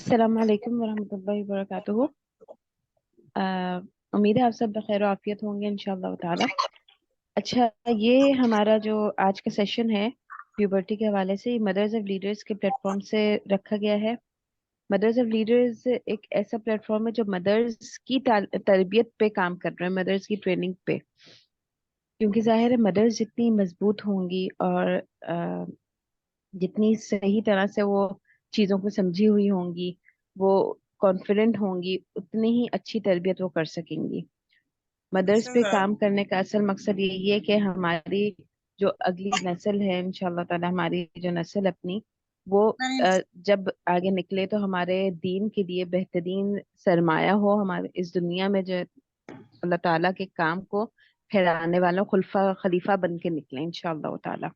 अस्सलाम वालेकुम वरहमतुल्लाहि वबरकातुहू। अ, उम्मीद है आप सब बखैर आफियत होंगे इंशाअल्लाह ताला। अच्छा, ये हमारा जो आज का सेशन है प्यूबर्टी के हवाले से मदर्स ऑफ लीडर्स के प्लेटफॉर्म से रखा गया है। मदर्स ऑफ लीडर्स एक ऐसा प्लेटफॉर्म है जो मदर्स की तरबियत पे काम कर रहा है, मदर्स की ट्रेनिंग पे। क्योंकि जाहिर है मदर्स जितनी मजबूत होंगी और जितनी सही तरह से वो चीज़ों को समझी हुई होंगी, वो कॉन्फिडेंट होंगी, उतनी ही अच्छी तरबियत वो कर सकेंगी। मदर्स पे काम करने का असल मकसद यही है कि हमारी जो अगली नस्ल है इंशाल्लाह ताला, हमारी जो नस्ल अपनी वो जब आगे निकले तो हमारे दीन के लिए बेहतरीन सरमाया हो, हमारे इस दुनिया में जो अल्लाह ताला के काम को फैलाने वालों खुलफा खलीफा बन के निकले इंशाल्लाह ताला।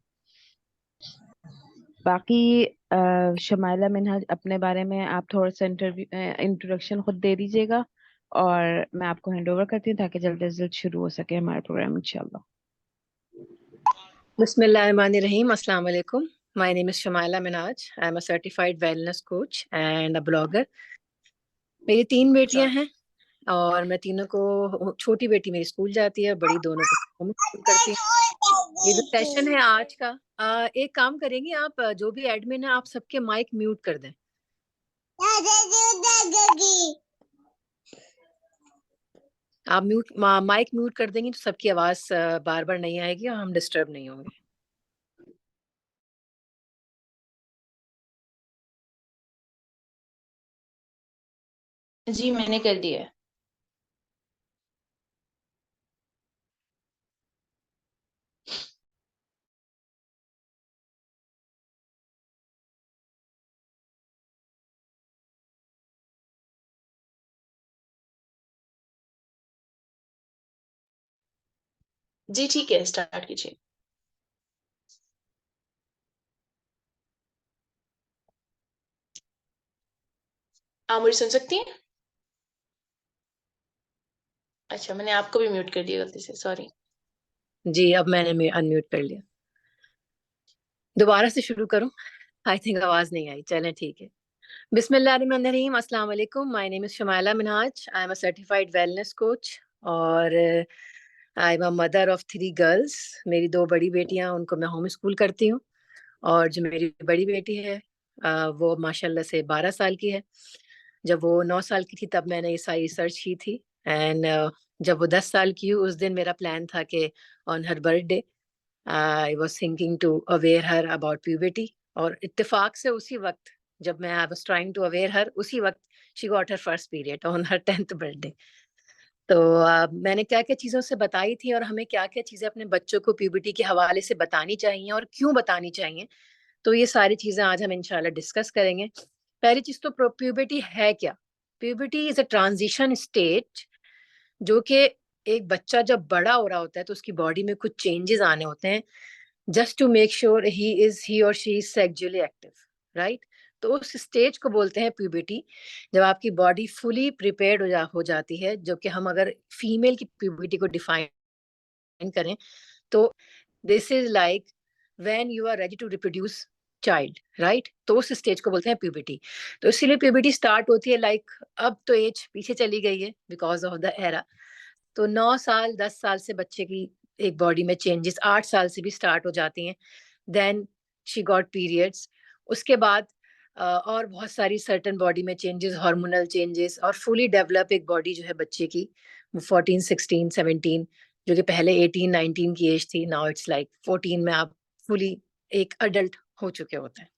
बाकी शमाइला मिनहाज, अपने बारे में आप थोड़ा सा इंट्रोडक्शन खुद दे दीजिएगा और मैं आपको हैंड ओवर करती हूँ ताकि जल्द से जल्द शुरू हो सके हमारा प्रोग्राम इंशाल्लाह। Bismillahirrahmanirrahim. Assalamu alaikum. My name is Shamaila Minaj. I am a certified wellness coach and a blogger. मेरी 3 बेटियां हैं और मैं तीनों को, छोटी बेटी मेरी स्कूल जाती है, बड़ी दोनों को होम स्कूल करती हूँ। ये जो सेशन है आज का, एक काम करेंगी आप, जो भी एडमिन है आप सबके माइक म्यूट कर दें। आप माइक म्यूट कर देंगी तो सबकी आवाज बार बार नहीं आएगी और हम डिस्टर्ब नहीं होंगे। जी मैंने कर दिया है। जी ठीक है, स्टार्ट कीजिए। आप मुझे सुन सकती हैं? अच्छा, मैंने आपको भी म्यूट कर दिया गलती से, सॉरी। जी, अब मैंने अनम्यूट कर लिया। दोबारा से शुरू करूं? आई थिंक आवाज नहीं आई। चलें ठीक है। बिस्मिल्लाहिर्रहमानिर्रहीम। अस्सलाम वालेकुम। My name is Shamaila Minhaj. I am a certified wellness coach और I am a mother of 3 girls. मेरी 2 बड़ी बेटियां, उनको मैं होम स्कूल करती हूँ और जो मेरी बड़ी बेटी है वो माशाल्लाह से 12 साल की है। जब वो 9 साल की थी तब मैंने ये सारी रिसर्च की थी एंड जब वो 10 साल की हुई उस दिन मेरा प्लान था कि on her birthday I was thinking to aware her about puberty. और इत्तेफाक से उसी वक्त जब मैं I was trying to aware her, उसी वक्त she got her first period on her 10th birthday. तो मैंने क्या क्या चीज़ों से बताई थी और हमें क्या क्या चीज़ें अपने बच्चों को प्यूबर्टी के हवाले से बतानी चाहिए और क्यों बतानी चाहिए, तो ये सारी चीज़ें आज हम इंशाल्लाह डिस्कस करेंगे। पहली चीज़ तो प्यूबर्टी है क्या? Puberty is a transition stage, जो कि एक बच्चा जब बड़ा हो रहा होता है तो उसकी बॉडी में कुछ चेंजेस आने होते हैं, just to make sure he और she is sexually active, right? तो उस स्टेज को बोलते हैं प्यूबर्टी, जब आपकी बॉडी फुली प्रिपेयर्ड हो जाती है। जो कि हम अगर फीमेल की प्यूबर्टी को डिफाइन करें तो this is like when you are ready to reproduce child, right? तो उस स्टेज को बोलते हैं प्यूबर्टी। तो इसीलिए प्यूबर्टी स्टार्ट होती है लाइक, अब तो एज पीछे चली गई है बिकॉज ऑफ द एरा। तो 9 साल 10 साल से बच्चे की एक बॉडी में चेंजेस 8 साल से भी स्टार्ट हो जाती हैं। Then she got periods. उसके बाद और बहुत सारी सर्टन बॉडी में चेंजेस, हार्मोनल चेंजेस, और फुली डेवलप एक बॉडी जो है बच्चे की 14 16 17, जो कि पहले 18 19 की एज थी, नाउ इट्स लाइक 14 में आप फुली एक अडल्ट हो चुके होते हैं।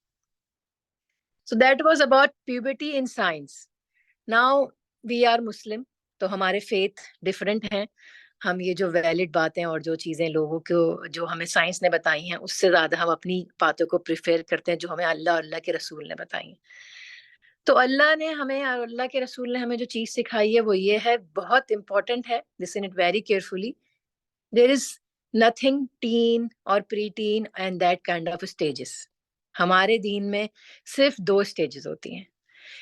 So that was about puberty in science. Now we are Muslim, तो हमारे फेथ डिफरेंट हैं। हम ये जो वैलिड बातें और जो चीज़ें लोगों को, जो हमें साइंस ने बताई हैं, उससे ज़्यादा हम अपनी बातों को प्रेफर करते हैं जो हमें अल्लाह और अल्लाह के रसूल ने बताई हैं। तो अल्लाह ने हमें और अल्लाह के रसूल ने हमें जो चीज़ सिखाई है वो ये है, बहुत इंपॉर्टेंट है, listen it very carefully. There is nothing teen और pre teen and that kind of stages. हमारे दीन में सिर्फ 2 स्टेजेस होती हैं,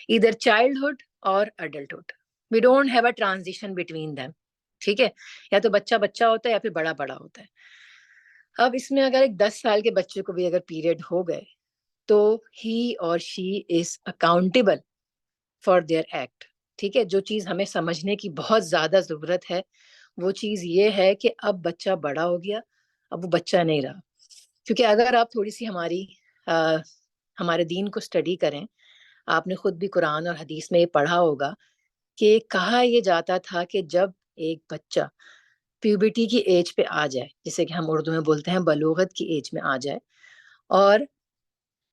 इधर चाइल्डहुड और adulthood. We don't have a transition between them, ठीक है? या तो बच्चा बच्चा होता है या फिर बड़ा बड़ा होता है। अब इसमें अगर एक 10 साल के बच्चे को भी अगर पीरियड हो गए तो ही और she is accountable for their act. ठीक है, जो चीज हमें समझने की बहुत ज्यादा जरूरत है वो चीज ये है कि अब बच्चा बड़ा हो गया, अब वो बच्चा नहीं रहा। क्योंकि अगर आप थोड़ी सी हमारे दीन को स्टडी करें, आपने खुद भी कुरान और हदीस में ये पढ़ा होगा कि कहा ये जाता था कि जब एक बच्चा प्यूबिटी की एज पे आ जाए, जिसे कि हम उर्दू में बोलते हैं बलूगत की एज में आ जाए, और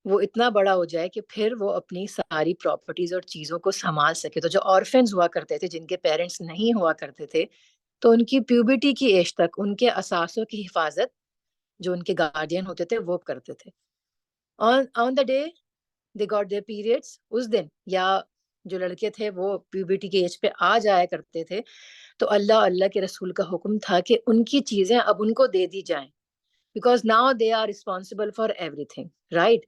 वो इतना बड़ा हो जाए कि फिर वो अपनी सारी प्रॉपर्टीज और चीजों को संभाल सके। तो जो ऑर्फन्स हुआ करते थे, जिनके पेरेंट्स नहीं हुआ करते थे, तो उनकी प्यूबिटी की एज तक उनके असासों की हिफाजत जो उनके गार्डियन होते थे वो करते थे। On on the day they got there periods, उस दिन, या जो लड़के थे वो प्यूबिटी की एज पे आ जाया करते थे, तो अल्लाह अल्लाह के रसूल का हुक्म था कि उनकी चीजें अब उनको दे दी जाएं, because now they are responsible for everything, right.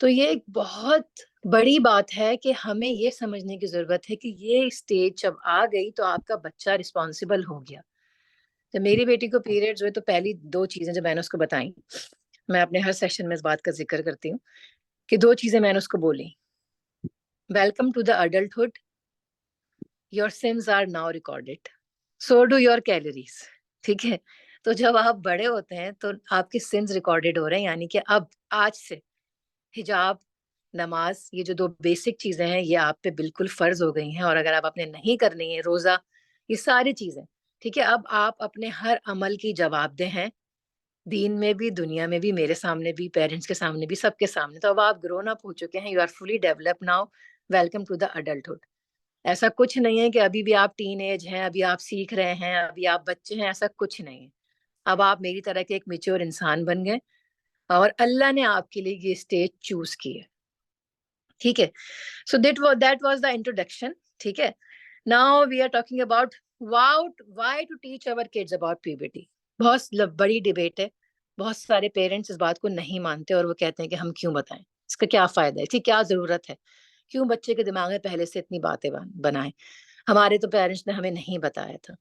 तो ये एक बहुत बड़ी बात है कि हमें ये समझने की जरूरत है कि ये स्टेज जब आ गई तो आपका बच्चा रिस्पॉन्सिबल हो गया। जब मेरी बेटी को पीरियड्स हुए तो पहली दो चीजें जो मैंने उसको बताई, मैं अपने हर सेशन में इस बात का जिक्र करती हूँ कि दो चीजें मैंने उसको बोली। Welcome to the adulthood, your sins are now recorded, so do your calories. ठीक है, तो जब आप बड़े होते हैं तो आपके सिंस रिकॉर्डेड हो रहे हैं, यानी कि अब आज से हिजाब, नमाज, ये जो दो बेसिक चीजें हैं ये आप पे बिल्कुल फर्ज हो गई हैं, और अगर आप आपने नहीं करनी है, रोजा, ये सारी चीजें, ठीक है, अब आप अपने हर अमल की जवाबदेह हैं, दीन में भी, दुनिया में भी, मेरे सामने भी, पेरेंट्स के सामने भी, सबके सामने। तो अब आप ग्रोन अप हो चुके हैं, you are fully develop now, welcome to the adulthood. ऐसा कुछ नहीं है कि अभी भी आप टीन एज हैं, अभी आप सीख रहे हैं, अभी आप बच्चे हैं, ऐसा कुछ नहीं है। अब आप मेरी तरह के एक मेच्योर इंसान बन गए, और अल्लाह ने आपके लिए ये स्टेज चूज की है। ठीक है, so that was the introduction. ठीक है, now we are talking about why to teach our kids about puberty. बहुत बड़ी डिबेट है, बहुत सारे पेरेंट्स इस बात को नहीं मानते और वो कहते हैं कि हम क्यों बताएं, इसका क्या फायदा है, इसकी क्या जरूरत है, क्यों बच्चे के दिमाग में पहले से इतनी बातें बनाएं, हमारे तो पेरेंट्स ने हमें नहीं बताया था।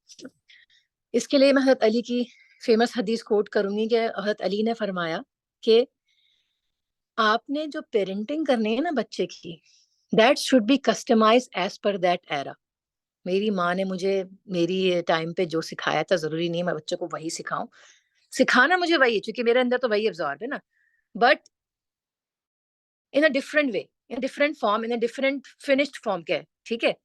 इसके लिए मैं हज़रत अली की फेमस हदीस कोट करूंगी कि हज़रत अली ने फरमाया कि आपने जो पेरेंटिंग करनी है ना बच्चे की, that should be customize as per that era. मेरी माँ ने मुझे मेरी टाइम पे जो सिखाया था, जरूरी नहीं मैं बच्चों को वही सिखाऊं, सिखाना मुझे वही है क्योंकि मेरे अंदर तो वही एब्जॉर्ब है ना, but in a different way, in different form, in a different finished form के। ठीक है,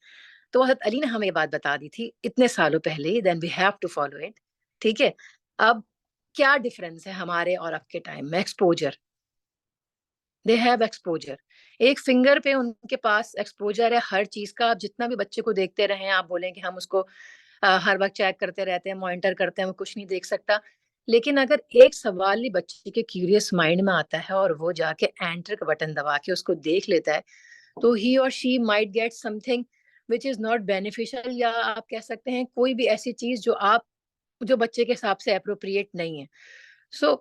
तो हज़रत अली ने हमें ये बात बता दी थी इतने सालों पहले, then we have to follow it. ठीक है, अब क्या डिफरेंस है हमारे और आपके टाइम में? एक्सपोजर, दे हैव एक्सपोजर, एक फिंगर पे उनके पास एक्सपोजर है हर चीज का। आप जितना भी बच्चे को देखते रहे, आप बोलें कि हम उसको हर वक्त चेक करते रहते हैं, मॉनिटर करते हैं, वो कुछ नहीं देख सकता, लेकिन अगर एक सवाल ही बच्चे के क्यूरियस माइंड में आता है और वो जाके एंटर का बटन दबा के उसको देख लेता है, तो ही और she might get something which is not beneficial, या आप कह सकते हैं कोई भी ऐसी चीज जो बच्चे के हिसाब से अप्रोप्रिएट नहीं है। सो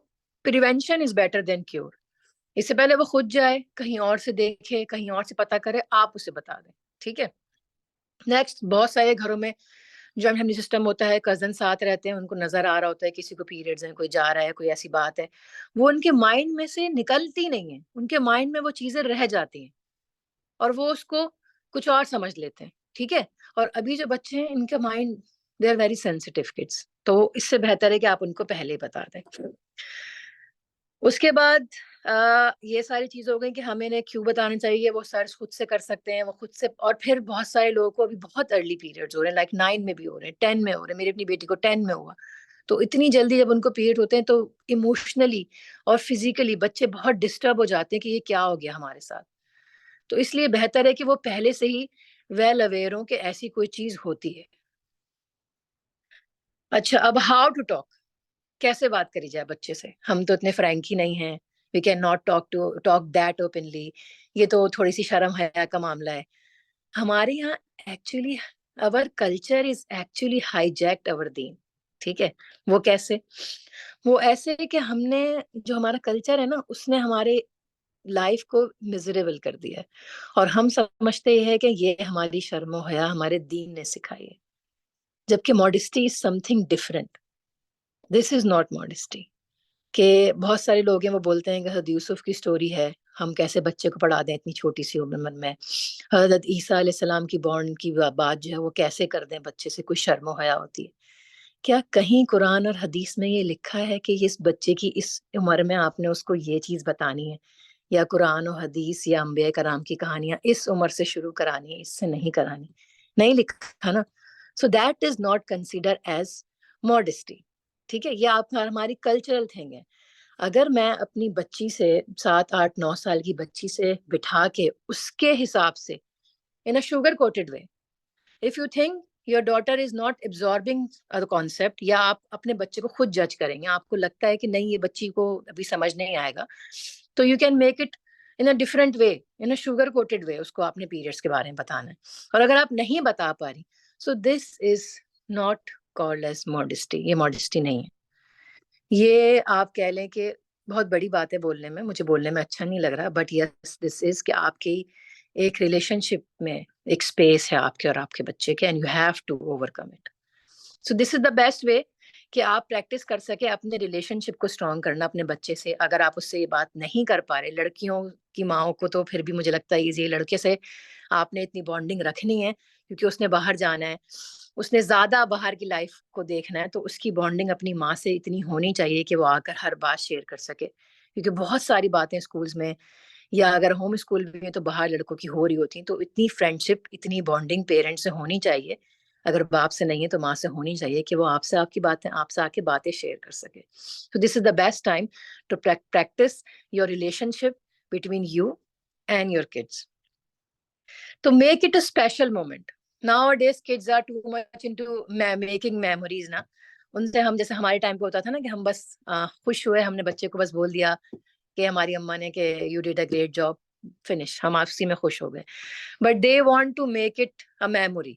prevention is better than cure. इससे पहले वो खुद जाए, कहीं और से देखे, कहीं और से पता करे, आप उसे बता दें। ठीक है, नेक्स्ट, बहुत सारे घरों में जॉइंट फैमिली सिस्टम होता है, कजन साथ रहते हैं, उनको नजर आ रहा होता है किसी को पीरियड्स हैं, कोई जा रहा है, कोई ऐसी बात है, वो उनके माइंड में से निकलती नहीं है, उनके माइंड में वो चीजें रह जाती हैं और वो उसको कुछ और समझ लेते हैं। ठीक है, और अभी जो बच्चे हैं इनका mind, they are very sensitive kids, तो इससे बेहतर है कि आप उनको पहले ही बता दें। उसके बाद ये सारी चीजें हो गई कि हमें ने क्यों बताना चाहिए, वो सर खुद से कर सकते हैं, वो खुद से। और फिर बहुत सारे लोगों को अभी बहुत अर्ली पीरियड्स हो रहे हैं, लाइक 9 में भी हो रहे हैं, 10 में हो रहे हैं, मेरी अपनी बेटी को 10 में हुआ। तो इतनी जल्दी जब उनको पीरियड होते हैं तो इमोशनली और फिजिकली बच्चे बहुत डिस्टर्ब हो जाते हैं कि ये क्या हो गया हमारे साथ। तो इसलिए बेहतर है कि वो पहले से ही वेल अवेयर हो कि ऐसी कोई चीज होती है। अच्छा, अब हाउ टू टॉक, कैसे बात करी जाए बच्चे से? हम तो इतने फ्रैंकी नहीं हैं, we can not talk that openly, ये तो थोड़ी सी शर्म हया का मामला है हमारे यहाँ। Actually our culture is actually hijacked our दीन। ठीक है, वो कैसे? वो ऐसे कि हमने, जो हमारा कल्चर है ना, उसने हमारे लाइफ को मिजरेबल कर दिया है, और हम समझते हैं कि ये हमारी शर्म हया हमारे दीन ने सिखाई है, जबकि modesty is something different. This is not modesty. कि बहुत सारे लोग हैं वो बोलते हैं कि हज़रत यूसुफ की स्टोरी है, हम कैसे बच्चे को पढ़ा दें इतनी छोटी सी उम्र में। हजरत ईसा अलैहिस्सलाम की बॉर्न की बात जो है वो कैसे कर दें बच्चे से, कोई शर्म हया होती है क्या? कहीं कुरान और हदीस में ये लिखा है कि इस बच्चे की इस उम्र में आपने उसको ये चीज बतानी है, या कुरान और हदीस या अंबिया कराम की कहानियां इस उम्र से शुरू करानी है, इससे नहीं करानी? नहीं लिखा ना। So that is not consider as modesty. ठीक है, ये आप हमारी कल्चरल थिंग है। अगर मैं अपनी बच्ची से 7 8 9 साल की बच्ची से बिठा के उसके हिसाब से in a sugar coated way, if you think your daughter is not absorbing the concept, या आप अपने बच्चे को खुद जज करेंगे, आपको लगता है कि नहीं ये बच्ची को अभी समझ नहीं आएगा, तो you can make it in a different way, in a sugar coated way. उसको आपने पीरियड्स के बारे में बताना है, और अगर आप नहीं बता पा रही, so this is not called as modesty. ये मॉडेस्टी नहीं है। ये आप कह लें कि बहुत बड़ी बात है बोलने में, मुझे बोलने में अच्छा नहीं लग रहा, बट यस दिस इज कि आपकी एक रिलेशनशिप में एक स्पेस है आपके और आपके बच्चे के, and you have to overcome it. So this is the best way कि आप प्रैक्टिस कर सके अपने रिलेशनशिप को स्ट्रॉन्ग करना अपने बच्चे से। अगर आप उससे ये बात नहीं कर पा रहे, लड़कियों की माओ को तो फिर भी मुझे लगता है ये लड़के से आपने इतनी बॉन्डिंग रखनी है, क्योंकि उसने बाहर जाना है, उसने ज्यादा बाहर की लाइफ को देखना है, तो उसकी बॉन्डिंग अपनी माँ से इतनी होनी चाहिए कि वो आकर हर बात शेयर कर सके। क्योंकि बहुत सारी बातें स्कूल्स में या अगर होम स्कूल में तो बाहर लड़कों की हो रही होती, तो इतनी फ्रेंडशिप, इतनी बॉन्डिंग पेरेंट्स से होनी चाहिए, अगर बाप से नहीं है तो माँ से होनी चाहिए, कि वो आपसे आपकी बातें, आपसे आके बातें शेयर कर सके। तो this is the best time to practice your relationship between you and your kids, तो make it a special moment. Nowadays kids are too much into making memories ना। उनसे हम, जैसे हमारे टाइम पे होता था ना कि हम बस खुश हुए, हमने बच्चे को बस बोल दिया कि हमारी अम्मा ने कि you did a great job, finish, हम आपसी में खुश हो गए। But they want to make it a memory.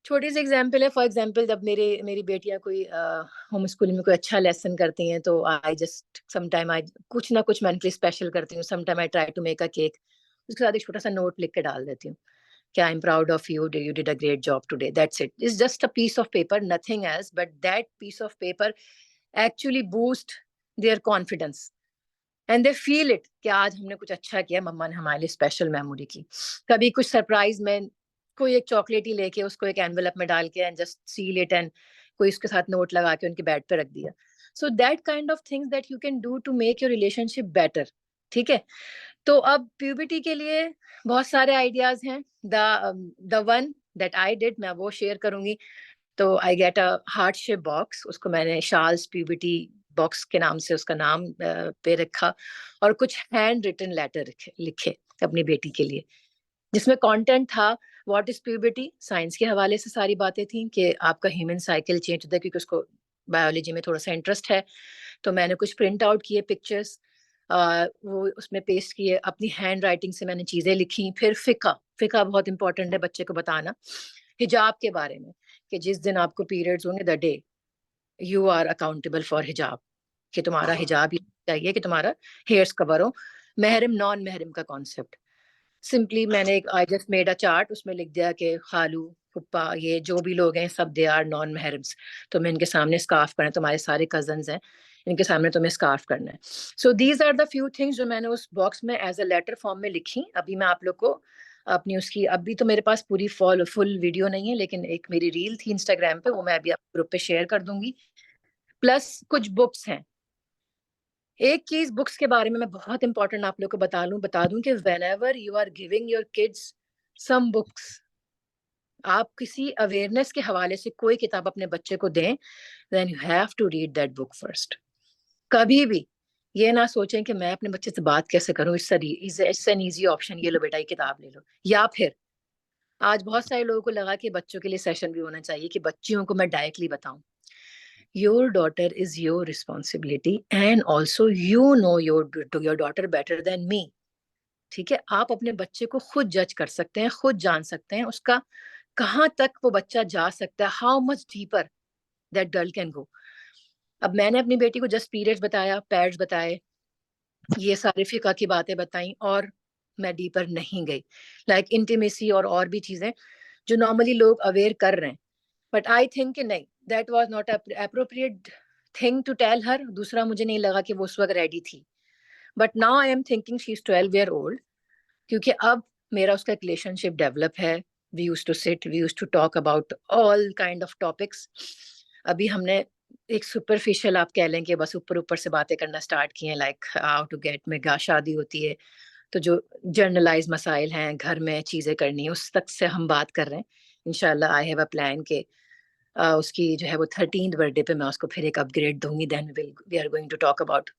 छोटी सी एग्जांपल है, फॉर एग्जांपल जब मेरी बेटियां कोई होम स्कूलिंग में कोई अच्छा लेसन करती हैं, तो आई जस्ट समटाइम आई कुछ ना कुछ मेंटली स्पेशल करती हूँ। Sometime I try to make a cake, उसके साथ एक छोटा सा नोट लिख के डाल देती हूँ कि I am proud of you, you did a great job today, that's it. It's just a piece of paper, nothing else, but that piece of paper actually boost their confidence and they feel it कि आज हमने कुछ अच्छा किया, मम्मा ने हमारे लिए special memory की। कभी कुछ सरप्राइज में कोई एक चॉकलेट ही लेके उसको एक एनवेलप में डाल के and just seal it, and कोई उसके साथ नोट लगा के उनके बेड पे रख दिया। So that kind of things that you can do to make your relationship better. ठीक है, तो अब प्यूबर्टी के लिए बहुत सारे आइडियाज हैं। The one that I did, मैं वो शेयर करूंगी। तो I get a heart shape box, उसको मैंने शार्ल्स प्यूबर्टी बॉक्स के नाम से उसका नाम पे रखा, और कुछ हैंड रिटन लेटर लिखे अपनी बेटी के लिए, जिसमें कंटेंट था व्हाट इज प्यूबर्टी, साइंस के हवाले से सारी बातें थी कि आपका ह्यूमन साइकिल चेंज होता है, क्योंकि उसको बायोलॉजी में थोड़ा सा इंटरेस्ट है। तो मैंने कुछ प्रिंट आउट किए पिक्चर्स, वो उसमें पेस्ट किए, अपनी हैंड राइटिंग से मैंने चीजें लिखी। फिर फिका बहुत इंपॉर्टेंट है बच्चे को बताना, हिजाब के बारे में, कि जिस दिन आपको पीरियड्स होंगे the day you are accountable for hijab, कि तुम्हारा हिजाब ही चाहिए कि तुम्हारा हेयर्स कवर हो। महरम नॉन महरम का कॉन्सेप्ट, सिंपली मैंने एक I just made a chart, उसमें लिख दिया कि खालू फुप्पा ये जो भी लोग हैं सब दे आर नॉन महरम्स, तो मैं इनके सामने स्कार्फ करना है, तुम्हारे सारे कजन्स हैं, इनके सामने तुम्हें स्कार्फ करना है। So these are the few things जो मैंने उस बॉक्स में एज अ लेटर फॉर्म में लिखी। अभी मैं आप लोग को अपनी उसकी, अभी तो मेरे पास पूरी फुल वीडियो नहीं है, लेकिन एक मेरी रील थी इंस्टाग्राम पे, वो मैं अभी आप ग्रुप पे शेयर कर दूंगी। प्लस कुछ बुक्स हैं। एक चीज बुक्स के बारे में मैं बहुत इंपॉर्टेंट आप लोग को बता दूं कि whenever you are giving your kids some books, आप किसी अवेयरनेस के हवाले से कोई किताब अपने बच्चे को दें, then you have to read that book first. कभी भी ये ना सोचें कि मैं अपने बच्चे से बात कैसे करूं, इट्स एन इजी ऑप्शन, ये लो बेटा ये किताब ले लो। या फिर आज बहुत सारे लोगों को लगा कि बच्चों के लिए सेशन भी होना चाहिए कि बच्चियों को मैं डायरेक्टली बताऊं, your daughter is your responsibility and also you know your daughter better than me. ठीक है, आप अपने बच्चे को खुद जज कर सकते हैं, खुद जान सकते हैं उसका कहाँ तक वो बच्चा जा सकता है, how much deeper that girl can go. अब मैंने अपनी बेटी को जस्ट पीरियड्स बताया, पैड्स बताए, ये सारे फिका की बातें बताई, और मैं डीपर नहीं गई, लाइक इंटीमेसी और भी चीजें जो नॉर्मली लोग अवेयर कर रहे हैं। बट आई थिंक कि नहीं, that was not appropriate thing to tell her. दूसरा, मुझे नहीं लगा कि वो उस वक्त रेडी थी। But now I am thinking she is 12 year old, क्योंकि अब मेरा उसका एक रिलेशनशिप डेवलप है. We use to sit, we use to talk about all kind of topics. अभी हमने एक सुपरफिशियल, आप कह लें कि बस ऊपर ऊपर से बातें करना स्टार्ट किए हैं, लाइक हाउ टू गेट में शादी होती है तो जो जर्नलाइज मसाइल हैं, घर में चीज़ें करनी है, उस तक से हम बात कर रहे हैं. इंशाल्लाह आई हैव अ प्लान के उसकी जो है वो 13th बर्थडे पे मैं उसको फिर एक अपग्रेड दूंगी. Then we are going to talk about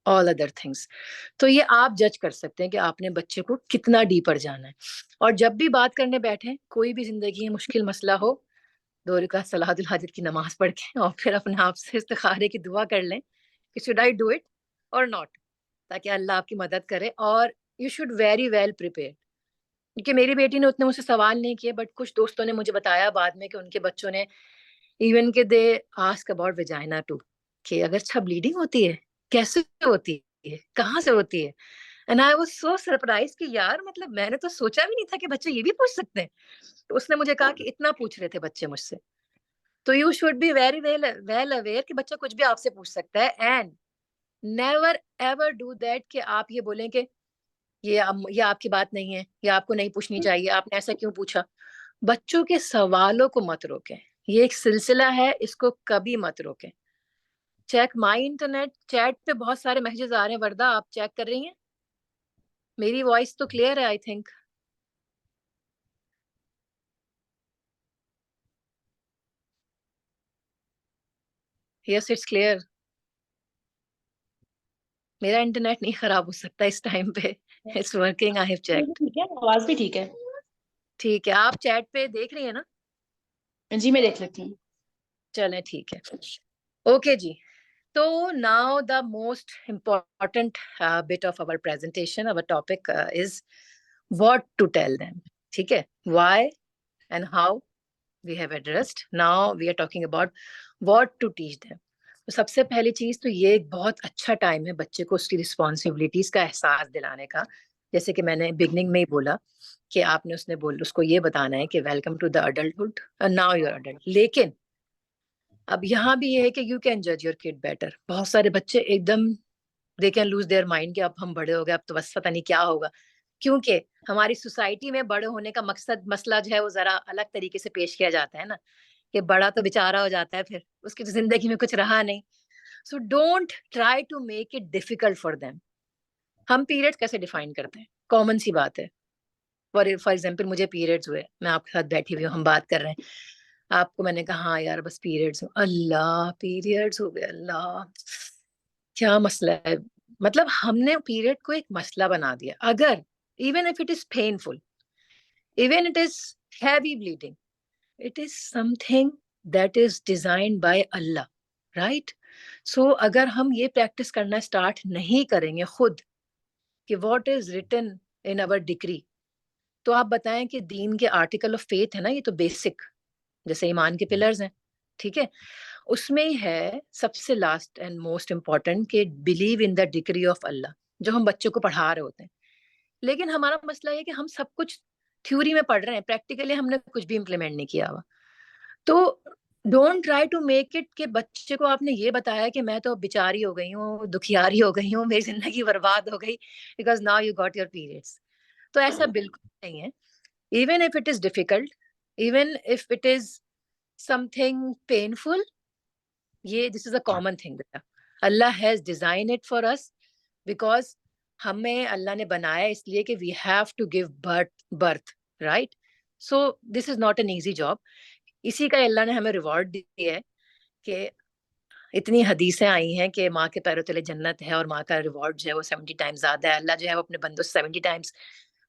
all other things. तो ये आप जज कर सकते हैं कि आपने बच्चे को कितना डीपर जाना है. और जब भी बात करने बैठे, कोई भी जिंदगी में मुश्किल मसला हो, 2 रकात सलातुल हाजत की नमाज पढ़ के और फिर अपने आप से इस्तिखारे की दुआ कर लें कि शुड आई डू इट और नॉट, ताकि अल्लाह आपकी मदद करे. और you should very well prepare. क्योंकि मेरी बेटी ने उतने मुझसे सवाल नहीं किए, बट कुछ दोस्तों ने मुझे बताया बाद में कि उनके बच्चों ने इवन के they ask about vagina too, कि अगर अच्छा ब्लीडिंग होती है, कैसे होती है, कहाँ से होती है. And I was so surprise कि यार, मतलब मैंने तो सोचा भी नहीं था कि बच्चे ये भी पूछ सकते हैं. तो उसने मुझे कहा कि इतना पूछ रहे थे बच्चे मुझसे. तो you should be very well well aware कि बच्चा कुछ भी आपसे पूछ सकता है. And never ever do that कि आप ये बोलें कि ये आपकी बात नहीं है, या आपको नहीं पूछनी चाहिए, आपने ऐसा क्यों पूछा. बच्चों के सवालों को मत रोकें. ये एक सिलसिला है, इसको कभी मत रोकें. चेक माई इंटरनेट चैट पे बहुत सारे मैसेजेस आ रहे हैं. वर्दा, आप चेक कर रही हैं? मेरी वॉइस तो क्लियर है I think. Yes, it's clear. मेरा इंटरनेट नहीं खराब हो सकता इस टाइम पे. It's working, I have check. ठीक है, आवाज भी ठीक है. ठीक है, आप चैट पे देख रही है ना? जी मैं देख लेती हूँ. चलें, ठीक है. ओके जी. तो now the most important bit of our presentation, our topic is what to tell them. ठीक है? Why and how we have addressed. Now we are talking about what to teach them. तो सबसे पहली चीज तो ये एक बहुत अच्छा टाइम है बच्चे को उसकी रिस्पॉन्सिबिलिटीज का एहसास दिलाने का. जैसे कि मैंने बिगनिंग में ही बोला कि आपने उसको ये बताना है कि welcome to the adulthood, now you're adult. लेकिन अब यहाँ भी ये है कि यू कैन जज योर किड बेटर. बहुत सारे बच्चे एकदम they can lose their mind कि अब हम बड़े हो गए, अब तो बस पता नहीं क्या होगा. क्योंकि हमारी सोसाइटी में बड़े होने का मकसद, मसला जो है वो जरा अलग तरीके से पेश किया जाता है ना, कि बड़ा तो बेचारा हो जाता है, फिर उसकी तो जिंदगी में कुछ रहा नहीं. So don't try to make it difficult for them. हम पीरियड्स कैसे डिफाइन करते हैं? कॉमन सी बात है. फॉर एग्जाम्पल, मुझे पीरियड्स हुए, मैं आपके साथ बैठी हुई हूँ, हम बात कर रहे हैं. आपको मैंने कहा हाँ यार बस पीरियड्स, अल्लाह पीरियड्स हो गए, अल्लाह क्या मसला है. मतलब हमने पीरियड को एक मसला बना दिया. अगर even if it is painful, even it is heavy bleeding, it is something that is designed by Allah, right. So अगर हम ये प्रैक्टिस करना स्टार्ट नहीं करेंगे खुद कि what is written in our decree, तो आप बताएं कि दीन के आर्टिकल ऑफ फेथ है ना, ये तो बेसिक जैसे ईमान के पिलर्स हैं, ठीक है, उसमें ही है सबसे लास्ट एंड मोस्ट इम्पॉर्टेंट कि believe in the decree of Allah, जो हम बच्चों को पढ़ा रहे होते हैं. लेकिन हमारा मसला ये कि हम सब कुछ थ्योरी में पढ़ रहे हैं, प्रैक्टिकली हमने कुछ भी इम्प्लीमेंट नहीं किया हुआ. तो don't try to make it कि बच्चे को आपने ये बताया कि मैं तो बेचारी हो गई हूँ, दुखियारी हो गई हूँ, मेरी जिंदगी बर्बाद हो गई because now you got your periods. तो ऐसा बिल्कुल नहीं है. Even if it is difficult, even if it is something painful, ये this is a common thing बेटा. Allah has design it for us because हमें अल्लाह ने बनाया इसलिए कि we have to give birth, right. So this is not an easy job. इसी का अल्लाह ने हमें रिवॉर्ड दिया है कि इतनी हदीसें आई हैं कि माँ के पैरों तले जन्नत है और माँ का रिवॉर्ड जो है वो 70 टाइम्स ज्यादा है. अल्लाह जो है वो अपने बंदों से 70 टाइम्स,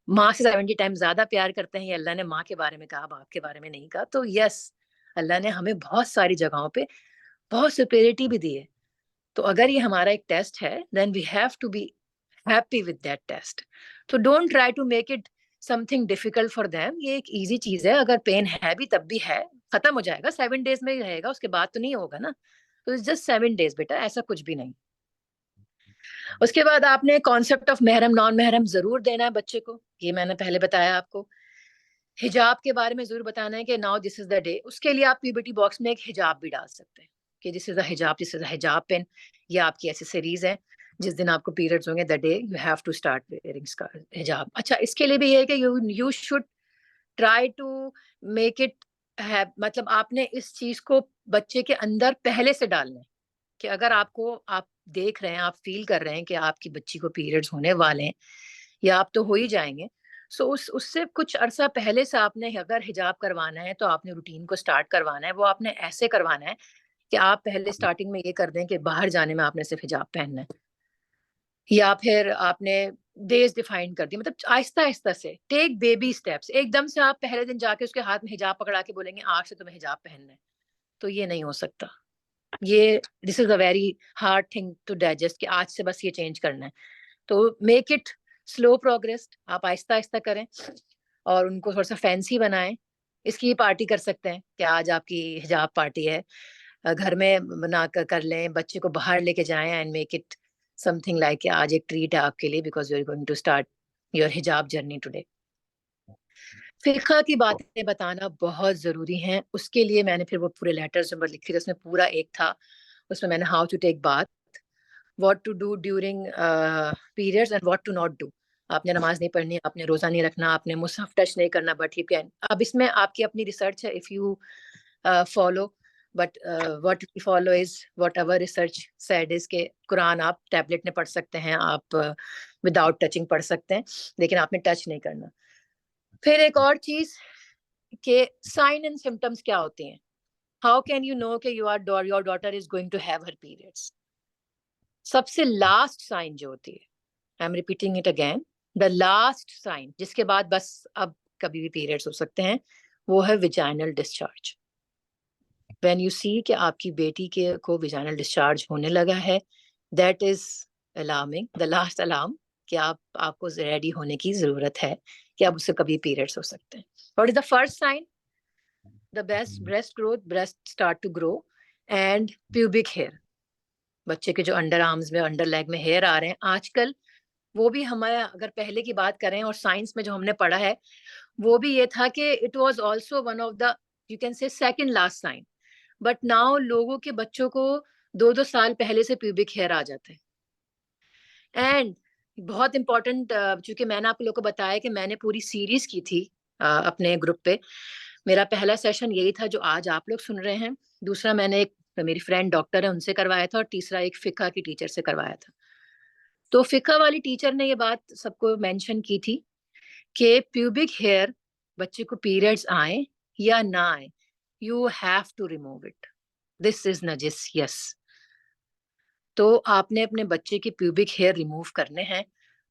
माँ से 70 टाइम्स ज्यादा प्यार करते हैं. ये अल्लाह ने माँ के बारे में कहा, बाप के बारे में नहीं कहा. तो यस, अल्लाह ने हमें बहुत सारी जगहों पे बहुत सुपेरिटी भी दी है. तो अगर ये हमारा एक टेस्ट है, then we have to be happy with that test. तो don't try to make it something difficult for them. ये एक इजी चीज है. अगर पेन है भी तब भी है, खत्म हो जाएगा, 7 days में ही रहेगा, उसके बाद तो नहीं होगा ना. तो इट्स जस्ट 7 days बेटा, ऐसा कुछ भी नहीं. उसके बाद आपने कॉन्सेप्ट ऑफ महरम नॉन महरम जरूर देना है बच्चे को. ये मैंने पहले बताया आपको. हिजाब के बारे में जरूर बताना है कि now this is the day. उसके लिए आप पीबीटी बॉक्स में एक हिजाब भी डाल सकते हैं कि दिस इज अ हिजाब, दिस इज अ हिजाब पेन, ये आपकी एसेसरीज है. जिस दिन आपको पीरियड्स होंगे that day you have to start wearing hijab. अच्छा, इसके लिए भी ये है कि you should try to make it है, मतलब आपने इस चीज को बच्चे के अंदर पहले से डालना है कि अगर आप देख रहे हैं, आप फील कर रहे हैं कि आपकी बच्ची को पीरियड्स होने वाले हैं या आप तो हो ही जाएंगे, सो उससे कुछ अरसा पहले से आपने अगर हिजाब करवाना है तो आपने रूटीन को स्टार्ट करवाना है। वो आपने ऐसे करवाना है कि आप पहले स्टार्टिंग में ये कर दें कि बाहर जाने में आपने सिर्फ हिजाब पहनना है, या फिर आपने डेज डिफाइन कर दी, मतलब आहिस्ता आहिस्ता से टेक बेबी स्टेप्स। एकदम से आप पहले दिन जाके उसके हाथ में हिजाब पकड़ा के बोलेंगे आज से तुम्हें हिजाब पहनना है, तो ये नहीं हो सकता। ये this is a very hard thing to digest कि आज से बस ये चेंज करना है। तो मेक इट स्लो प्रोग्रेस, आप आहिस्ता आहिस्ता करें और उनको थोड़ा सा फैंसी बनाएं। इसकी पार्टी कर सकते हैं कि आज आपकी हिजाब पार्टी है, घर में बना कर लें, बच्चे को बाहर लेके जाएं and make it something like आज एक ट्रीट है आपके लिए because you are going to start your hijab journey today. फिक़्ह की बातें बताना बहुत ज़रूरी हैं, उसके लिए मैंने फिर वो पूरे लेटर्स में लिखे थे, उसमें पूरा एक था, उसमें मैंने how to take bath, what to do during periods and what to not do. आपने नमाज नहीं पढ़नी, आपने रोज़ा नहीं रखना, आपने मुसहफ टच नहीं करना, बट यू कैन। अब इसमें आपकी अपनी रिसर्च है, if you follow, but what we follow is whatever research said is के कुरान आप टैबलेट में पढ़ सकते हैं, आप विदाउट टचिंग पढ़ सकते हैं, लेकिन आपने टच नहीं करना। फिर एक और चीज के साइन एंड सिम्टम्स क्या होते हैं, हाउ कैन यू नो कि your daughter is going to have her periods. सबसे लास्ट साइन जो होती है, I am repeating it again, the last sign जिसके बाद बस अब कभी भी पीरियड्स हो सकते हैं, वो है vaginal discharge. When you see कि आपकी बेटी के को विजाइनल डिस्चार्ज होने लगा है, that is alarming, the last alarm कि आपको रेडी होने की जरूरत है कि अब उससे कभी पीरियड्स हो सकते हैं। What is the first sign? The best breast growth, breast start to grow and pubic hair. बच्चे के जो अंडर आर्म्स में, अंडर लेग में हेयर आ रहे हैं आजकल, वो भी हमारे अगर पहले की बात करें और साइंस में जो हमने पढ़ा है वो भी ये था कि it was also one of the, you can say, second last sign. But now लोगों के बच्चों को 2-2 साल पहले से प्यूबिक हेयर आ जाते हैं। एंड बहुत इंपॉर्टेंट, चूंकि मैंने आप लोगों को बताया कि मैंने पूरी सीरीज की थी अपने ग्रुप पे, मेरा पहला सेशन यही था जो आज आप लोग सुन रहे हैं, दूसरा मैंने एक मेरी फ्रेंड डॉक्टर है उनसे करवाया था, और तीसरा एक फिका की टीचर से करवाया था। तो फिका वाली टीचर ने ये बात सबको मेंशन की थी कि प्यूबिक हेयर, बच्चे को पीरियड्स आए या ना आए, you have to remove it, this is नजिस, यस। तो आपने अपने बच्चे के प्यूबिक हेयर रिमूव करने हैं।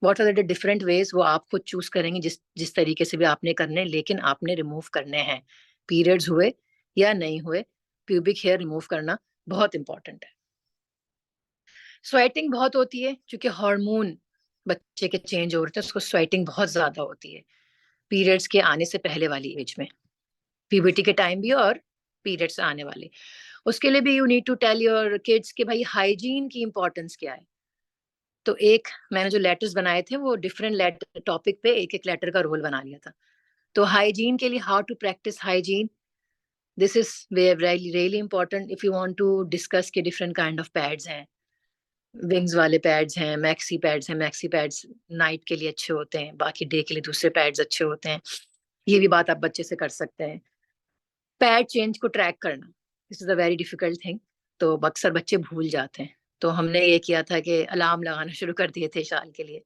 What are the different ways, वो आप खुद चूज करेंगे जिस जिस तरीके से भी आपने करने, लेकिन आपने रिमूव करने हैं, पीरियड्स हुए या नहीं हुए, प्यूबिक हेयर रिमूव करना बहुत इंपॉर्टेंट है। स्वेटिंग बहुत होती है क्योंकि हार्मोन बच्चे के चेंज हो रहे थे, उसको स्वेटिंग बहुत ज्यादा होती है पीरियड्स के आने से पहले वाली एज में, पीबीटी के टाइम भी और पीरियड्स आने वाले। उसके लिए भी you need to tell your kids कि भाई हाइजीन की इंपॉर्टेंस क्या है। तो एक मैंने जो लेटर्स बनाए थे वो डिफरेंट लेटर टॉपिक पे एक एक लेटर का रोल बना लिया था। तो हाइजीन के लिए how to practice hygiene, this is really really important if you want to discuss के डिफरेंट काइंड ऑफ पैड्स हैं, विंग्स वाले पैड्स हैं, मैक्सी पैड्स हैं, मैक्सी पैड्स नाइट के लिए अच्छे होते हैं, बाकी डे के लिए दूसरे पैड्स अच्छे होते हैं, ये भी बात आप बच्चे से कर सकते हैं। पैड चेंज को ट्रैक करना, this is a very difficult thing, तो अक्सर बच्चे भूल जाते हैं। तो हमने ये किया था कि अलार्म लगाना शुरू कर दिए थे शाल के लिए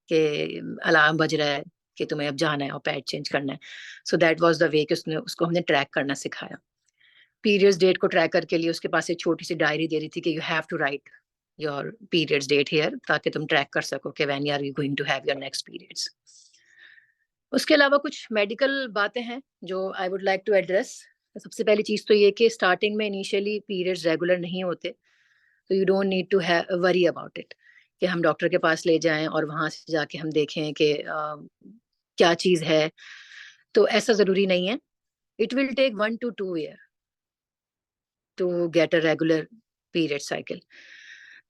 कि अलार्म बज रहा है कि तुम्हें अब जाना है और पैड चेंज करना है। So that was the way कि उसको हमने ट्रैक करना सिखाया। पीरियड्स डेट को ट्रैकर के लिए उसके पास एक छोटी सी डायरी दे रही थी कि you have to write your periods date here, ताकि तुम ट्रैक कर सको कि when are you going to have your next periods. उसके अलावा कुछ मेडिकल बातें हैं जो I would like to address. सबसे पहली चीज तो ये कि स्टार्टिंग में इनिशियली पीरियड्स रेगुलर नहीं होते, तो you don't need to worry about it कि हम डॉक्टर के पास ले जाएं और वहां से जाके हम देखें कि क्या चीज है, तो ऐसा जरूरी नहीं है। It will take 1 to 2 years to get a regular period cycle.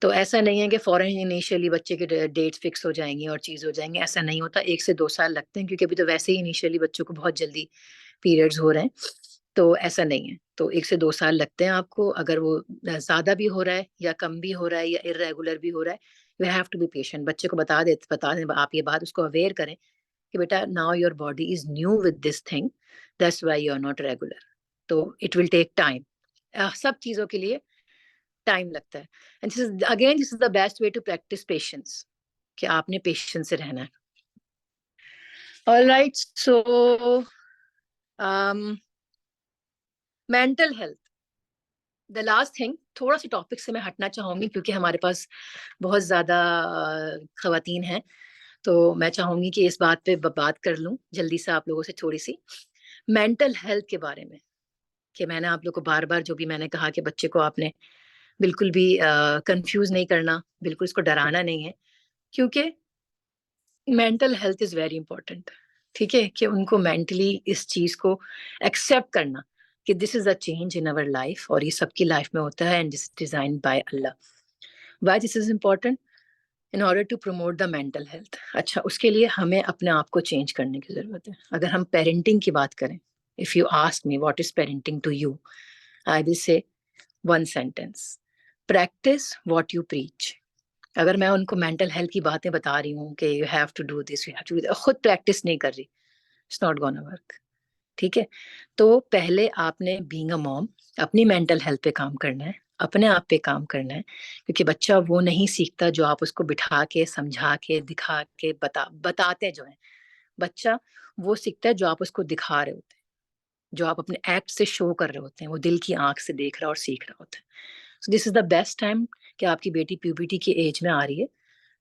तो ऐसा नहीं है कि फौरन इनिशियली बच्चे के डेट्स फिक्स हो जाएंगी और चीज हो जाएंगी, ऐसा नहीं होता। 1 से 2 साल लगते हैं क्योंकि अभी तो वैसे ही इनिशियली बच्चों को बहुत जल्दी पीरियड्स हो रहे हैं, तो ऐसा नहीं है। तो 1 से 2 साल लगते हैं आपको, अगर वो ज्यादा भी हो रहा है या कम भी हो रहा है या इरेगुलर भी हो रहा है, you have to be patient. बच्चे को बता दें आप ये बात, उसको अवेयर करें कि बेटा now your body is new with this thing, that's why you are not regular. तो इट विल टेक टाइम, सब चीजों के लिए टाइम लगता है। And this is the best way to practice patience, कि आपने पेशेंस से रहना है। Alright, so mental health, the last thing, थोड़ा सा टॉपिक से मैं हटना चाहूंगी क्योंकि हमारे पास बहुत ज्यादा खवातीन हैं, तो मैं चाहूंगी कि इस बात पे बात कर लूं जल्दी से आप लोगों से थोड़ी सी मेंटल हेल्थ के बारे में। कि मैंने आप लोग को बार बार जो भी मैंने कहा कि बच्चे को आपने बिल्कुल भी कंफ्यूज नहीं करना, बिल्कुल इसको डराना नहीं है, क्योंकि mental health is very important. ठीक है, कि उनको मेंटली इस चीज को एक्सेप्ट करना कि this is a change in our life, और ये सबकी लाइफ में होता है, and this design by Allah. Why this is important? In order to promote the mental health. अच्छा, उसके लिए हमें अपने आप को चेंज करने की जरूरत है। अगर हम पेरेंटिंग की बात करें, if you ask me what is parenting to you, I will say one sentence, practice what you preach. अगर मैं उनको मेंटल हेल्थ की बातें बता रही हूँ कि you have to do this, you have to, खुद प्रैक्टिस नहीं कर रही, इट्स नॉट गोना वर्क। ठीक है, तो पहले आपने बीइंग अ मॉम अपनी मेंटल हेल्थ पे काम करना है, अपने आप पे काम करना है, क्योंकि बच्चा वो नहीं सीखता जो आप उसको बिठा के समझा के दिखा के बताते जो है। बच्चा वो सीखता है जो आप उसको दिखा रहे होते हैं, जो आप अपने एक्ट से शो कर रहे होते हैं, वो दिल की आंख से देख रहा और सीख रहा होता है। सो this is the best time कि आपकी बेटी प्यूबर्टी की एज में आ रही है,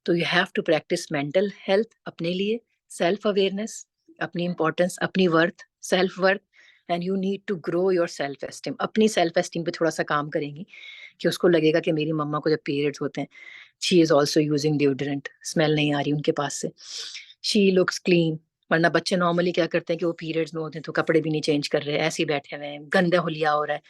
तो you have to practice mental health अपने लिए, सेल्फ अवेयरनेस, अपनी इंपॉर्टेंस, अपनी worth, self worth, and you need to grow your self esteem. अपनी सेल्फ एस्टीम पे थोड़ा सा काम करेंगी कि उसको लगेगा कि मेरी मम्मा को जब पीरियड्स होते हैं, she is also using deodorant, smell नहीं आ रही उनके पास से, शी लुक्स क्लीन। वरना बच्चे नॉर्मली क्या करते हैं कि वो पीरियड्स में होते हैं तो कपड़े भी नहीं चेंज कर रहे, ऐसे ही बैठे हुए हैं, गंदा हुलिया हो रहा है।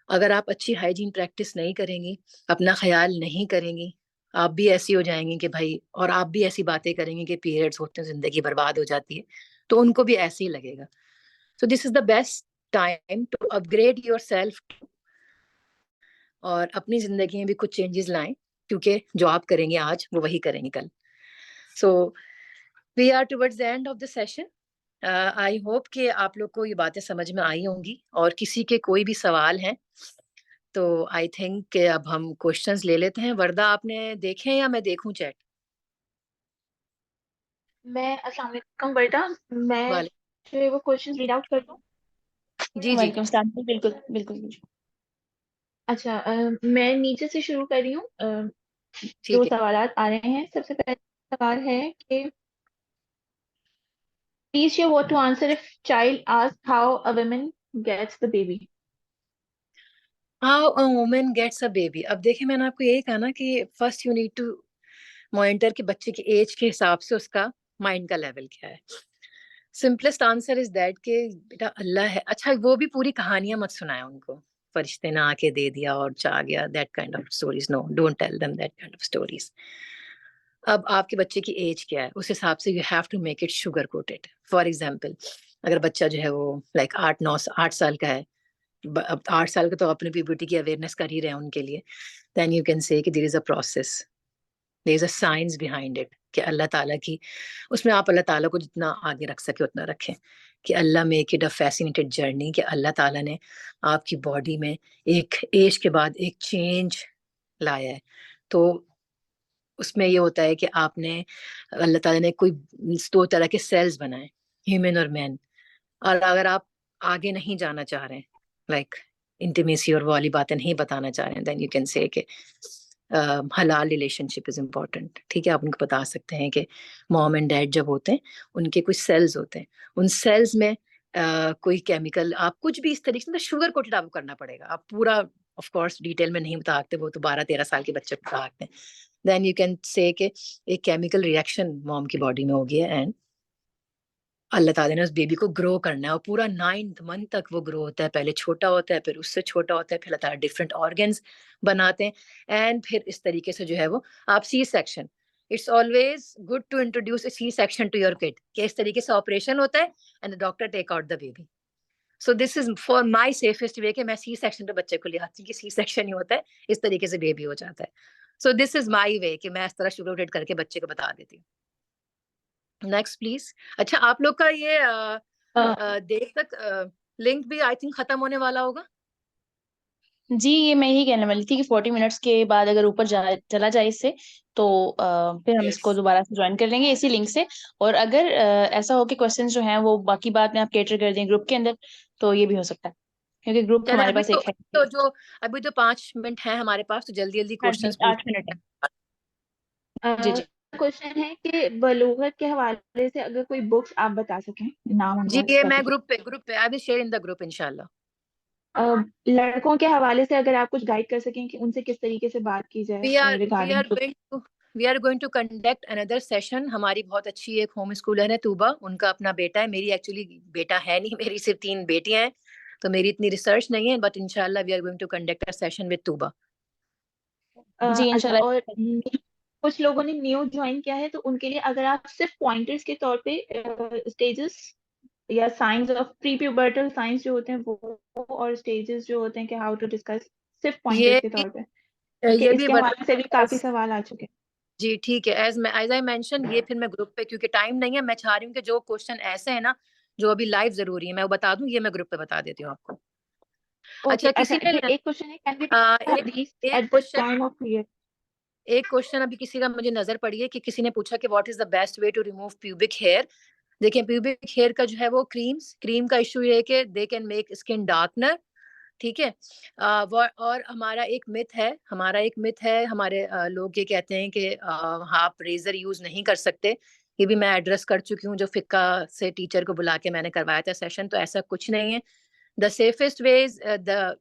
अगर आप अच्छी हाइजीन प्रैक्टिस नहीं करेंगी, अपना ख्याल नहीं करेंगी, आप भी ऐसी हो जाएंगी कि भाई, और आप भी ऐसी बातें करेंगी कि पीरियड्स होते हैं जिंदगी बर्बाद हो जाती है, तो उनको भी ऐसे ही लगेगा। So this is the best time to upgrade yourself, और अपनी जिंदगी में भी कुछ चेंजेस लाएं, क्योंकि जो आप करेंगे आज वो वही करेंगे कल। So we are towards the end of the session. I hope कि आप लोग को ये बातें समझ में आई होंगी, और किसी के कोई भी सवाल हैं तो आई थिंक कि अब हम क्वेश्चंस ले लेते हैं। वरदा आपने देखे हैं या मैं देखूं चैट? मैं अस्सलाम वालेकुम वर्दा, मैं वाले जो है वो क्वेश्चन रीड आउट कर दूं। जी जी, वालेकुम सलाम, बिल्कुल बिल्कुल बिल्कुल। अच्छा, मैं नीचे से शुरू कर रही हूँ। दो ठीक है। सवालात आ रहे हैं। सबसे पहला सवाल है कि please share what to answer if child ask how a woman gets the baby. How a woman gets a baby. अब देखिए, मैंने आपको यही कहा ना कि first you need to monitor कि बच्चे की एज के हिसाब से उसका माइंड का लेवल क्या है। सिंपलेस्ट आंसर इज दैट कि बेटा अल्लाह है। अच्छा, वो भी पूरी कहानियां मत सुनाए उनको, फरिश्ते ने आके दे दिया और चाह गया, that kind of stories, no, don't tell them that kind of stories. अब आपके बच्चे की एज क्या है उस हिसाब से you have to make it sugar coated. For example, अगर बच्चा जो है वो लाइक 8 साल का है, अब 8 साल का तो अपने प्यूबर्टी की अवेयरनेस कर ही रहे हैं उनके लिए, देन यू कैन से कि there is a process, there is a science behind it, कि अल्लाह ताला की, उसमें आप अल्लाह ताला को जितना आगे रख सके उतना रखें, कि Allah make it a fascinated journey, कि अल्लाह ताला ने आपकी बॉडी में एक एज के बाद एक चेंज लाया है। तो उसमें ये होता है कि आपने, अल्लाह ताला ने कोई 2 तरह के सेल्स बनाए, ह्यूमन और मैन। और अगर आप आगे नहीं जाना चाह रहे हैं, लाइक इंटीमेसी और वो वाली बातें नहीं बताना चाह रहे हैं, देन यू कैन से कि हलाल रिलेशनशिप इज इम्पोर्टेंट। ठीक है, आप उनको बता सकते हैं कि मॉम एंड डैड जब होते हैं, उनके कुछ सेल्स होते हैं, उन सेल्स में कोई केमिकल, आप कुछ भी इस तरीके से शुगर कोटेड आपको करना पड़ेगा। आप पूरा ऑफ कोर्स डिटेल में नहीं बता सकते, वो तो 12-13 साल के बच्चे को बता सकते हैं। देन यू कैन से कि एक केमिकल रिएक्शन मॉम की बॉडी में हो गया, एंड अल्लाह ताला ने उस बेबी को ग्रो करना है, और पूरा 9th मंथ तक वो ग्रो होता है। पहले छोटा होता है, फिर उससे छोटा होता है, फिर अल्लाह ताला डिफरेंट ऑर्गन्स बनाते हैं, एंड फिर इस तरीके से जो है वो आप C section, it's always good to introduce C section to your kid, कि इस तरीके से ऑपरेशन होता है and the doctor take out the baby. So this is for my safest way कि मैं सी सेक्शन पे बच्चे को ले आती हूँ, कि सी सेक्शन ही होता है, इस तरीके से बेबी हो जाता है। सो दिस इज माई वे कि मैं इस तरह शुगर रोटेट करके बच्चे को बता देती हूँ। Next please. अच्छा, आप लोग का ये देर तक लिंक भी आई थिंक खत्म होने वाला होगा। जी, ये मैं यही कहने वाली थी कि 40 मिनट्स के बाद अगर ऊपर चला जाए इससे, तो फिर हम इसको यस। दोबारा से ज्वाइन कर लेंगे इसी लिंक से। और अगर ऐसा हो कि क्वेश्चंस जो हैं वो बाकी बाद में आप कैटर कर दें ग्रुप के अंदर, तो ये भी हो सकता है, क्योंकि ग्रुप चले हमारे पास एक है। अभी तो 5 मिनट है हमारे पास, तो जल्दी जल्दी हाँ जी, क्वेश्चंस पूछ। 8 मिनट है। जी जी। क्वेश्चन है कि बलूगत के हवाले से अगर कोई बुक्स आप बता सकें, नाम जी, उनका ये मैं स्पेसिफिक। ग्रुप पे I will share in the group इंशाल्लाह। लड़कों के हवाले से अगर आप कुछ गाइड कर सकें कि उनसे किस तरीके से बात की वी जाए are we regarding. Are going to we are going to conduct another session. हमारी बहुत अच्छी एक होम स्कूलर है तूबा, उनका अपना बेटा है। मेरी एक्चुअली बेटा है नहीं, मेरी सिर्फ 3 बेटियां हैं, तो मेरी इतनी रिसर्च नहीं है, बट इंशाल्लाह we are going to conduct a session with Tooba. जी अच्छा, इंशाल्लाह। और कुछ लोगों ने न्यू ज्वाइन किया है, तो उनके लिए अगर आप सिर्फ पॉइंटर्स के तौर पे स्टेजेस या science of pre pubertal science जो होते हैं वो, और स्टेजेस जो होते हैं कि हाउ टू डिस्कस, सिर्फ पॉइंटर्स ये के भी तौर पे, क्योंकि ये भी इसके हवाले से भी काफी सवाल आ चुके हैं। जी ठीक है। एज आई मेंशन, ये फिर मैं ग्रुप पे, क्योंकि टाइम नहीं है, मैं चाह रही हूँ कि जो क्वेश्चन ऐसे है ना जो अभी लाइव जरूरी है मैं वो बता दूं, ये मैं ग्रुप पे बता देती हूँ आपको। ओके, अच्छा, अच्छा, किसी ने ये एक क्वेश्चन है, कैन एक बी एक at this question time of period. एक क्वेश्चन अभी किसी का मुझे नजर पड़ी है कि किसी ने पूछा कि what is the best way to remove pubic hair. देखिए, प्यूबिक हेयर का जो है वो क्रीम का इशू ये है कि दे कैन मेक स्किन डार्कनर। ठीक है। और हमारा एक मिथ है हमारे लोग ये कहते हैं कि आप रेजर यूज नहीं कर सकते। ये भी मैं एड्रेस कर चुकी हूँ, जो फिक्का से टीचर को बुला के मैंने करवाया था सेशन, तो ऐसा कुछ नहीं है। The safest way is the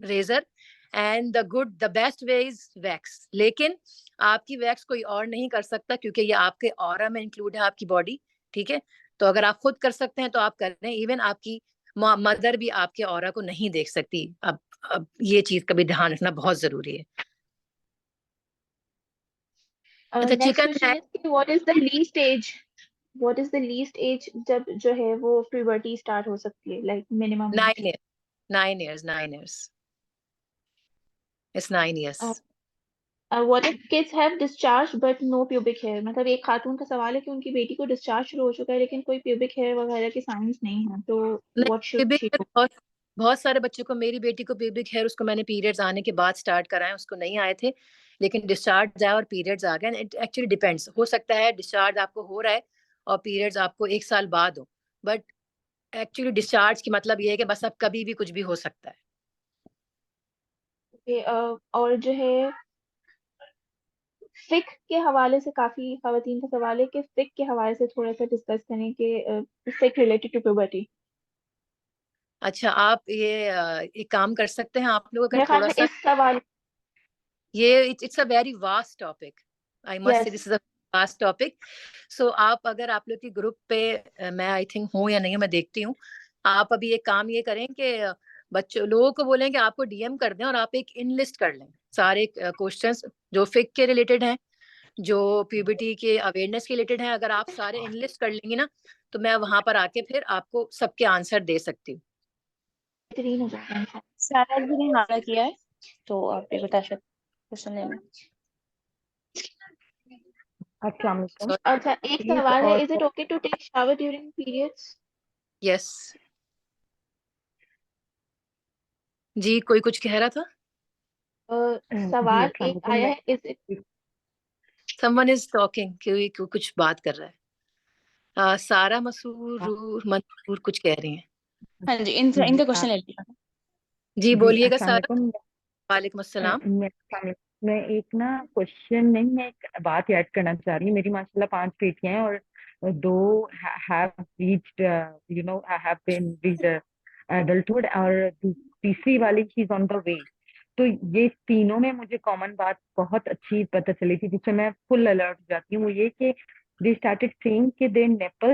razor, and the best way is wax. लेकिन आपकी वैक्स कोई और नहीं कर सकता, क्योंकि ये आपके ऑरा में इंक्लूड है, आपकी बॉडी। ठीक है। तो अगर आप खुद कर सकते हैं तो आप कर रहे हैं। इवन आपकी मदर भी आपके ऑरा को नहीं देख सकती। अब ये चीज का भी ध्यान रखना बहुत जरूरी है। अच्छा, नेक्स्ट चिकन है। क्वेश्चन इज कि what is the least age जब जो है वो प्यूबर्टी स्टार्ट हो सकती है, like minimum age. 9 year 9 years it's 9 years. What if kids have discharge but no pubic hair, मतलब एक खातून का सवाल है कि उनकी बेटी को डिस्चार्ज शुरू हो चुका है लेकिन कोई प्यूबिक हेयर वगैरह के साइंस नहीं है, तो नहीं, what should pubic she hair do. बहुत बहुत सारे बच्चों को, मेरी बेटी को pubic hair उसको मैंने पीरियड्स आने के बाद स्टार्ट कराए, उसको नहीं आए थे, लेकिन डिस्चार्ज आया और पीरियड्स आ गए। इट एक्चुअली डिपेंड्स, हो सकता है डिस्चार्ज आपको हो रहा है और पीरियड्स आपको 1 साल बाद हो, बट एक्चुअली डिस्चार्ज की मतलब ये है कि बस अब कभी भी कुछ भी हो सकता है। और जो है फिक के हवाले से काफी खवातीन का सवाल है कि फिक के हवाले से थोड़ा सा डिस्कस करें कि फिक रिलेटेड टू प्यूबर्टी। अच्छा, आप ये एक काम कर सकते हैं, आप लोग अगर मेरे ख्याल थोड़ा में सा, इस सवाल। ये it's a very vast topic, I must say yes. This is a vast topic. So अगर आप लोग की ग्रुप पे मैं आई थिंक हूँ या नहीं हूँ, मैं देखती हूँ। आप अभी एक काम ये करें कि बच्चों लोगों को बोलें कि आपको डीएम कर दें और आप एक इन लिस्ट कर लें सारे क्वेश्चंस जो फिक के रिलेटेड हैं, जो प्यूबर्टी के अवेयरनेस के रिलेटेड हैं। अगर आप सारे इन लिस्ट कर लेंगी ना, तो मैं वहां पर आके फिर आपको सबके आंसर दे सकती हूँ। बेहतरीन हो जाएगा इंशाल्लाह। सारा जी ने हाँ किया है, तो आप ये बता सकते क्वेश्चन लेना। अस्सलाम वालेकुम। सो अच्छा, एक प्लीज सवाल है, और is it okay to take shower during periods. Yes जी, कोई कुछ कह रहा था। जी सवाल अस्सलाम एक वालेकुम। आया मैं है, is it. Someone is talking, कोई कुछ बात कर रहा है। सारा मंसूर कुछ कह रही हैं। हाँ जी, इनका जी इनका क्वेश्चन ले लिया। जी जी बोलिएगा अस्सलाम सारा। वालेकुम। वालेकुम अस्सलाम। मैं एक ना क्वेश्चन नहीं, मैं एक बात ऐड करना चाह रही हूँ। मेरी माशाल्लाह 5 बेटियां हैं और 2 have reached, you know, have been reached adulthood, और तीसरी वाली she is on the way. तो ये तीनों में मुझे कॉमन बात बहुत अच्छी पता चली थी, जिससे मैं फुल अलर्ट हो जाती हूँ। वो ये कि दे स्टार्टेड सेइंग कि देयर निपल्स